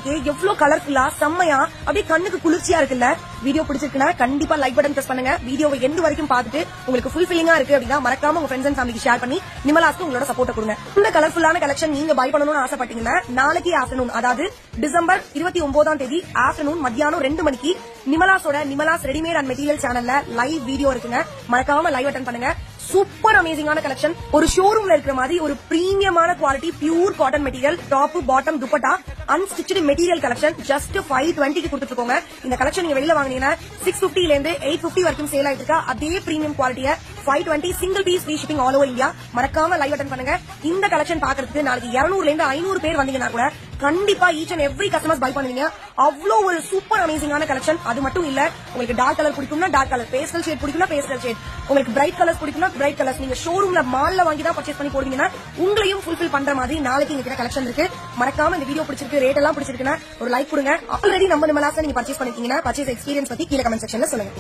பாக்குறதுக்கே எவ்வளவு கலர்ஃபுல்லா செம்மையா அப்படியே கண்ணுக்கு குளிர்ச்சியா இருக்குல்ல. வீடியோ பிடிச்சிருக்குன்னா கண்டிப்பா லைக் பட்டன் பிரஸ் பண்ணுங்க. வீடியோவை எண்டு வரைக்கும் பார்த்துட்டு உங்களுக்கு ஃபுல்ஃபில்லிங்கா இருக்கு அப்படின்னா மறக்காம உங்க ஃப்ரெண்ட்ஸ் அண்ட் ஃபேமிலிக்கு ஷேர் பண்ணி நிமலாஸ்க்கு உங்களோட சப்போர்ட் கொடுங்க. இந்த கலர்ஃபுல்லான கலெக்ஷன் நீங்க பை பண்ணணும்னு ஆசைப்பட்டீங்கன்னா நாளைக்கு ஆஃப்டர்நூன், அதாவது டிசம்பர் 29ஆம் தேதி ஆஃப்டர்நூன் மத்தியானம் 2 மணிக்கு நிமலாஸோட நிமலாஸ் ரெடிமேட் அண்ட் மெட்டீரியல் சேனல்ல லைவ் வீடியோ இருக்குங்க. மறக்காம லைவ் அட்டெண்ட் பண்ணுங்க. சூப்பர் அமேசிங்கான கலெக்ஷன். ஒரு ஷோரூம்ல இருக்கிற மாதிரி ஒரு பிரீமியமான quality pure cotton material, top bottom dupatta unstitched material collection just 520 கொடுத்துட்டு இருக்கோங்க. இந்த கலெக்ஷன் நீங்க வெளியில வாங்கினீங்கன்னா 650 இருந்து 850 வரைக்கும் சேல் ஆயிட்டு இருக்கா. அதே பிரீமியம் குவாலிட்டியை 520 single piece free shipping all over India. மறக்காம லைவ் அட்டெண்ட் பண்ணுங்க. இந்த கலெக்ஷன் பாக்குறதுக்கு நாளைக்கு 200 இருந்து 500 பேர் வந்தீங்கன்னா கூட கண்டிப்பா each and every customers buy பண்ணுவீங்க. அவ்வளவு ஒரு சூப்பர் அமேசிங்கான கலெக்ஷன். அது மட்டும் இல்ல, உங்களுக்கு டார்க் கலர் பிடிக்கும்னா டார்க் கலர், பேஸ்டல் ஷேட் பிடிக்கும்னா பேஸ்டல் ஷேட், உங்களுக்கு பிரைட் கலர்ஸ் பிடிக்கும்னா பிரைட் கலர்ஸ். நீங்க ஷோரூம்ல மால்ல வாங்கி தான் பர்ச்சேஸ் பண்ணி போடுவீங்கன்னா உங்களையும் ஃபுல்ஃபில் பண்ற மாதிரி நாளைக்கு இங்க கிட்ட கலெக்ஷன் இருக்கு. மறக்காம இந்த வீடியோ பிடிச்சிருக்கு, ரேட் எல்லாம் பிடிச்சிருக்குன்னா ஒரு லைக் கொடுங்க. ஆல்ரெடி நம்ம நிமலாஸ்ல நீங்க பர்ச்சேஸ் பண்ணிருக்கீங்கன்னா பர்ச்சேஸ் எக்ஸ்பீரியன்ஸ் பத்தி கீழே கமெண்ட் செக்ஷன்ல சொல்லுங்க.